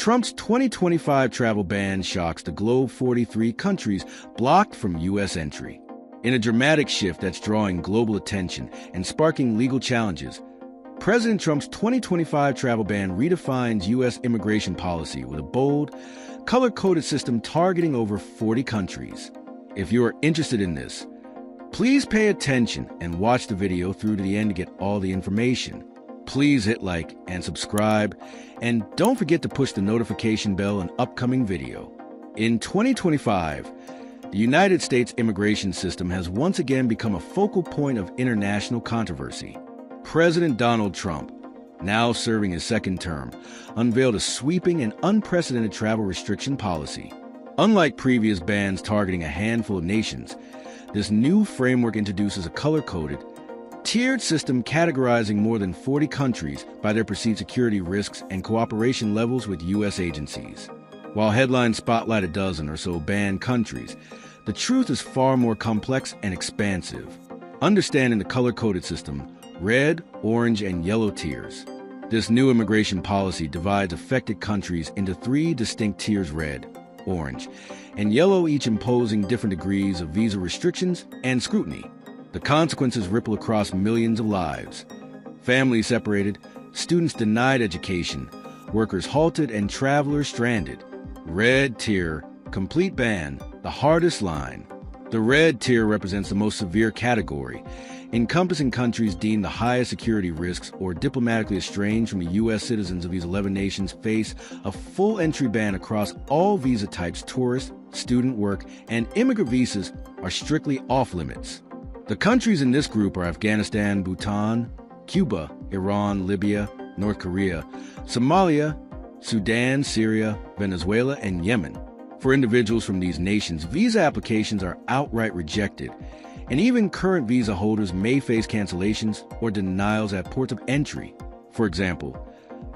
Trump's 2025 travel ban shocks the globe. 43 countries blocked from U.S. entry. In a dramatic shift that's drawing global attention and sparking legal challenges, President Trump's 2025 travel ban redefines U.S. immigration policy with a bold, color-coded system targeting over 40 countries. If you are interested in this, please pay attention and watch the video through to the end to get all the information. Please hit like and subscribe, and don't forget to push the notification bell on upcoming video. In 2025, the United States immigration system has once again become a focal point of international controversy. President Donald Trump, now serving his second term, unveiled a sweeping and unprecedented travel restriction policy. Unlike previous bans targeting a handful of nations, this new framework introduces a color-coded, tiered system categorizing more than 40 countries by their perceived security risks and cooperation levels with U.S. agencies. While headlines spotlight a dozen or so banned countries, the truth is far more complex and expansive. Understanding the color-coded system, red, orange, and yellow tiers. This new immigration policy divides affected countries into 3 distinct tiers: red, orange, and yellow, each imposing different degrees of visa restrictions and scrutiny. The consequences ripple across millions of lives. Families separated, students denied education, workers halted, and travelers stranded. Red tier, complete ban, the hardest line. The red tier represents the most severe category, encompassing countries deemed the highest security risks or diplomatically estranged from the U.S. Citizens of these 11 nations face a full entry ban across all visa types. Tourist, student, work, and immigrant visas are strictly off limits. The countries in this group are Afghanistan, Bhutan, Cuba, Iran, Libya, North Korea, Somalia, Sudan, Syria, Venezuela, and Yemen. For individuals from these nations, visa applications are outright rejected, and even current visa holders may face cancellations or denials at ports of entry. For example,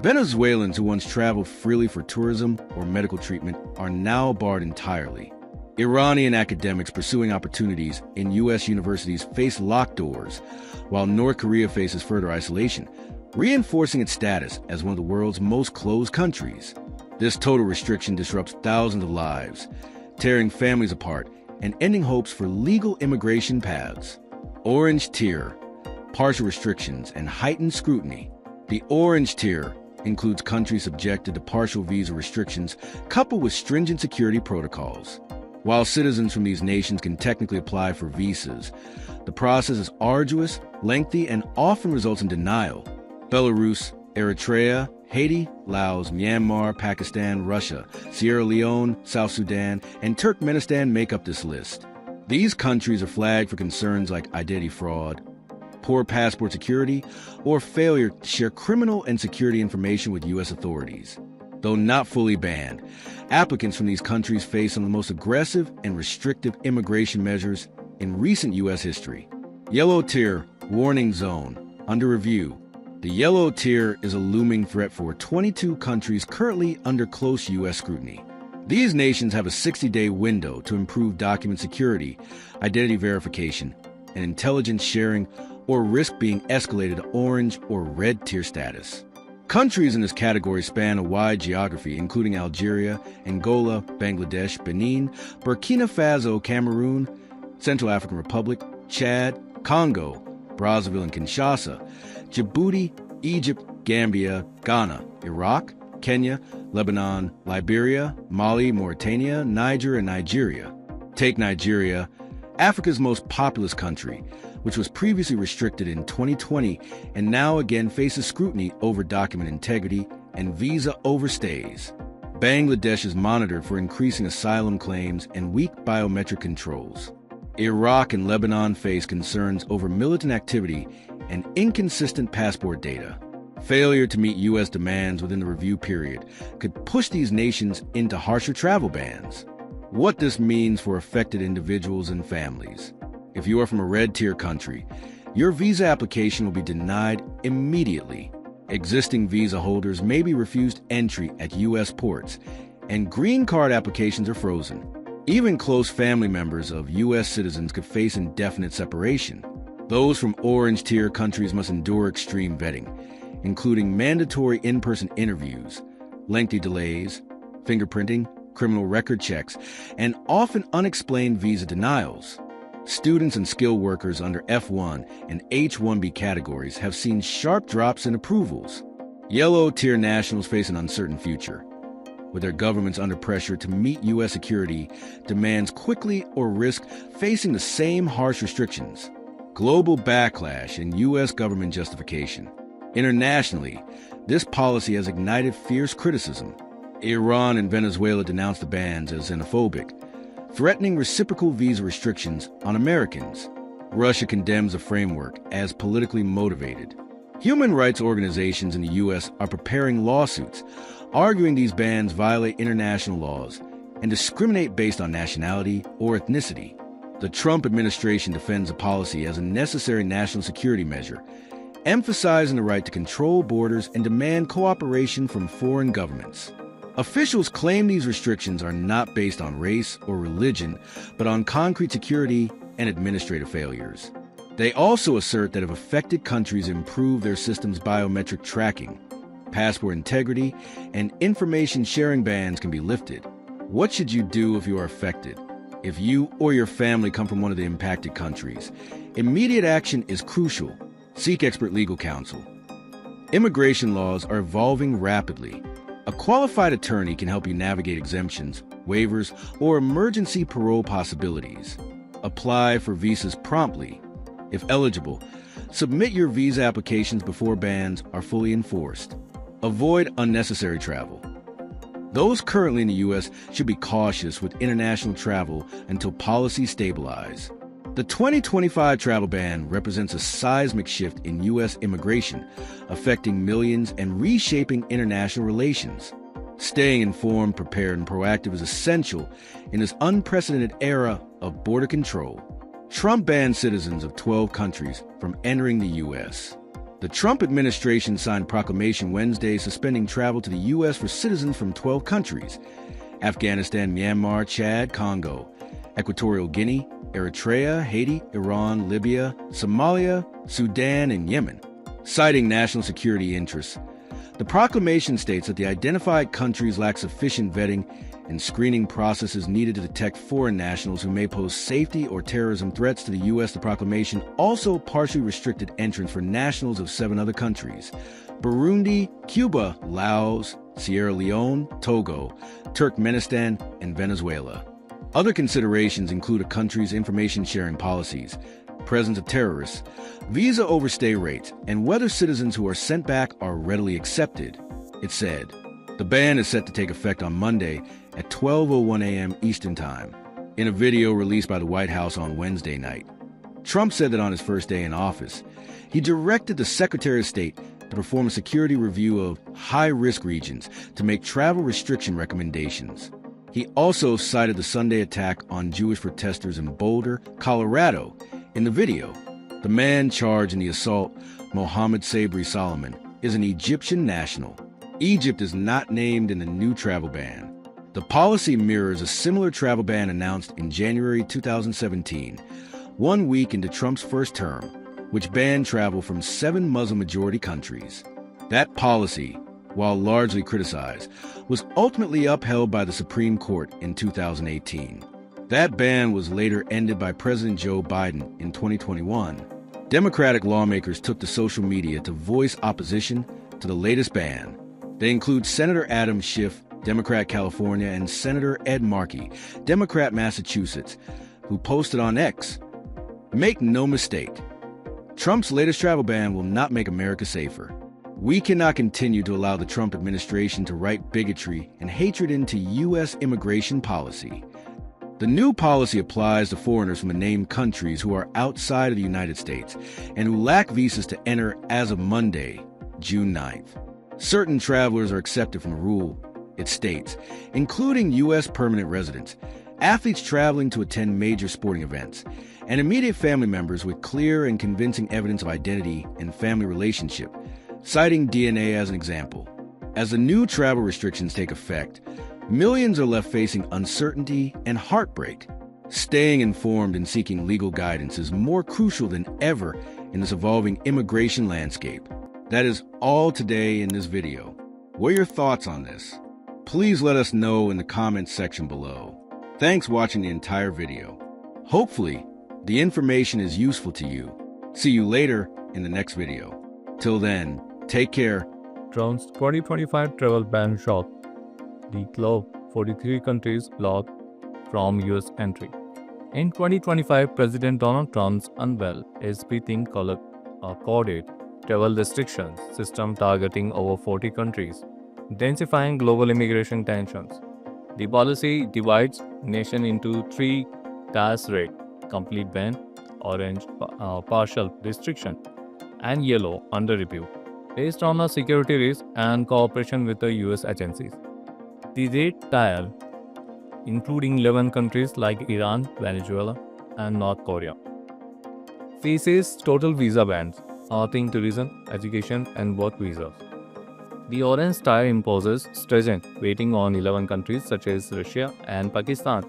Venezuelans who once traveled freely for tourism or medical treatment are now barred entirely. Iranian academics pursuing opportunities in U.S. universities face locked doors, while North Korea faces further isolation, reinforcing its status as one of the world's most closed countries. This total restriction disrupts thousands of lives, tearing families apart and ending hopes for legal immigration paths. Orange tier, partial restrictions and heightened scrutiny. The orange tier includes countries subjected to partial visa restrictions coupled with stringent security protocols. While citizens from these nations can technically apply for visas, the process is arduous, lengthy, and often results in denial. Belarus, Eritrea, Haiti, Laos, Myanmar, Pakistan, Russia, Sierra Leone, South Sudan, and Turkmenistan make up this list. These countries are flagged for concerns like identity fraud, poor passport security, or failure to share criminal and security information with U.S. authorities. Though not fully banned, applicants from these countries face some of the most aggressive and restrictive immigration measures in recent U.S. history. Yellow tier, warning zone, under review. The yellow tier is a looming threat for 22 countries currently under close U.S. scrutiny. These nations have a 60-day window to improve document security, identity verification, and intelligence sharing, or risk being escalated to orange or red tier status. Countries in this category span a wide geography, including Algeria, Angola, Bangladesh, Benin, Burkina Faso, Cameroon, Central African Republic, Chad, Congo, Brazzaville and Kinshasa, Djibouti, Egypt, Gambia, Ghana, Iraq, Kenya, Lebanon, Liberia, Mali, Mauritania, Niger, and Nigeria. Take Nigeria, Africa's most populous country, which was previously restricted in 2020 and now again faces scrutiny over document integrity and visa overstays. Bangladesh is monitored for increasing asylum claims and weak biometric controls. Iraq and Lebanon face concerns over militant activity and inconsistent passport data. Failure to meet U.S. demands within the review period could push these nations into harsher travel bans. What this means for affected individuals and families. If you are from a red tier country, your visa application will be denied immediately. Existing visa holders may be refused entry at U.S. ports, and green card applications are frozen. Even close family members of U.S. citizens could face indefinite separation. Those from orange tier countries must endure extreme vetting, including mandatory in-person interviews, lengthy delays, fingerprinting, criminal record checks, and often unexplained visa denials. Students and skilled workers under F1 and H-1B categories have seen sharp drops in approvals. Yellow-tier nationals face an uncertain future, with their governments under pressure to meet U.S. security demands quickly or risk facing the same harsh restrictions. Global backlash and U.S. government justification. Internationally, this policy has ignited fierce criticism. Iran and Venezuela denounced the bans as xenophobic, threatening reciprocal visa restrictions on Americans. Russia condemns the framework as politically motivated. Human rights organizations in the U.S. are preparing lawsuits, arguing these bans violate international laws and discriminate based on nationality or ethnicity. The Trump administration defends the policy as a necessary national security measure, emphasizing the right to control borders and demand cooperation from foreign governments. Officials claim these restrictions are not based on race or religion, but on concrete security and administrative failures. They also assert that if affected countries improve their system's biometric tracking, passport integrity, and information sharing bans can be lifted. What should you do if you are affected? If you or your family come from one of the impacted countries, immediate action is crucial. Seek expert legal counsel. Immigration laws are evolving rapidly. A qualified attorney can help you navigate exemptions, waivers, or emergency parole possibilities. Apply for visas promptly. If eligible, submit your visa applications before bans are fully enforced. Avoid unnecessary travel. Those currently in the U.S. should be cautious with international travel until policies stabilize. The 2025 travel ban represents a seismic shift in U.S. immigration, affecting millions and reshaping international relations. Staying informed, prepared, and proactive is essential in this unprecedented era of border control. Trump banned citizens of 12 countries from entering the U.S. The Trump administration signed a proclamation Wednesday suspending travel to the U.S. for citizens from 12 countries: Afghanistan, Myanmar, Chad, Congo, Equatorial Guinea, Eritrea, Haiti, Iran, Libya, Somalia, Sudan, and Yemen. Citing national security interests, the proclamation states that the identified countries lack sufficient vetting and screening processes needed to detect foreign nationals who may pose safety or terrorism threats to the U.S. The proclamation also partially restricted entrance for nationals of 7 other countries: Burundi, Cuba, Laos, Sierra Leone, Togo, Turkmenistan, and Venezuela. Other considerations include a country's information sharing policies, presence of terrorists, visa overstay rates, and whether citizens who are sent back are readily accepted. It said, the ban is set to take effect on Monday at 12:01 a.m. Eastern Time. In a video released by the White House on Wednesday night, Trump said that on his first day in office, he directed the Secretary of State to perform a security review of high-risk regions to make travel restriction recommendations. He also cited the Sunday attack on Jewish protesters in Boulder, Colorado. In the video, the man charged in the assault, Mohammed Sabri Solomon, is an Egyptian national. Egypt is not named in the new travel ban. The policy mirrors a similar travel ban announced in January 2017, 1 week into Trump's first term, which banned travel from 7 Muslim-majority countries. That policy, while largely criticized, was ultimately upheld by the Supreme Court in 2018. That ban was later ended by President Joe Biden in 2021. Democratic lawmakers took to social media to voice opposition to the latest ban. They include Senator Adam Schiff, Democrat California, and Senator Ed Markey, Democrat Massachusetts, who posted on X, "Make no mistake, Trump's latest travel ban will not make America safer. We cannot continue to allow the Trump administration to write bigotry and hatred into U.S. immigration policy." The new policy applies to foreigners from the named countries who are outside of the United States and who lack visas to enter as of Monday, June 9th. Certain travelers are accepted from the rule, it states, including U.S. permanent residents, athletes traveling to attend major sporting events, and immediate family members with clear and convincing evidence of identity and family relationship, citing DNA as an example. As the new travel restrictions take effect, millions are left facing uncertainty and heartbreak. Staying informed and seeking legal guidance is more crucial than ever in this evolving immigration landscape. That is all today in this video. What are your thoughts on this? Please let us know in the comments section below. Thanks for watching the entire video. Hopefully, the information is useful to you. See you later in the next video. Till then, take care. Trump's 2025 travel ban shock. The globe 43 countries blocked from US entry. In 2025, President Donald Trump's unveiled a sweeping coded travel restrictions system targeting over 40 countries, intensifying global immigration tensions. The policy divides nation into three tiers: red, complete ban; orange, partial restriction; and yellow, under review, based on the security risk and cooperation with the US agencies. The red tier, including 11 countries like Iran, Venezuela, and North Korea, faces total visa bans, halting tourism, education, and work visas. The orange tier imposes stringent waiting on 11 countries such as Russia and Pakistan,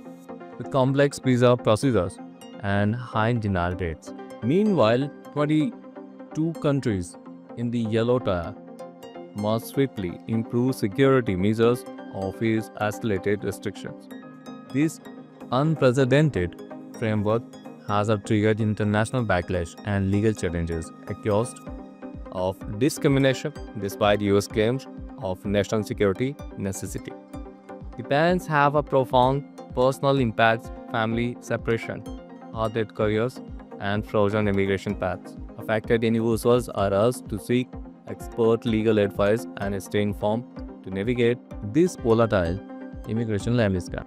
with complex visa procedures and high denial rates. Meanwhile, 22 countries in the yellow tier must swiftly improve security measures or face escalated restrictions. This unprecedented framework has triggered international backlash and legal challenges accused of discrimination despite US claims of national security necessity. The bans have a profound personal impacts: family separation, halted careers, and frozen immigration paths. Affected individuals are asked to seek expert legal advice and stay informed to navigate this volatile immigration landscape.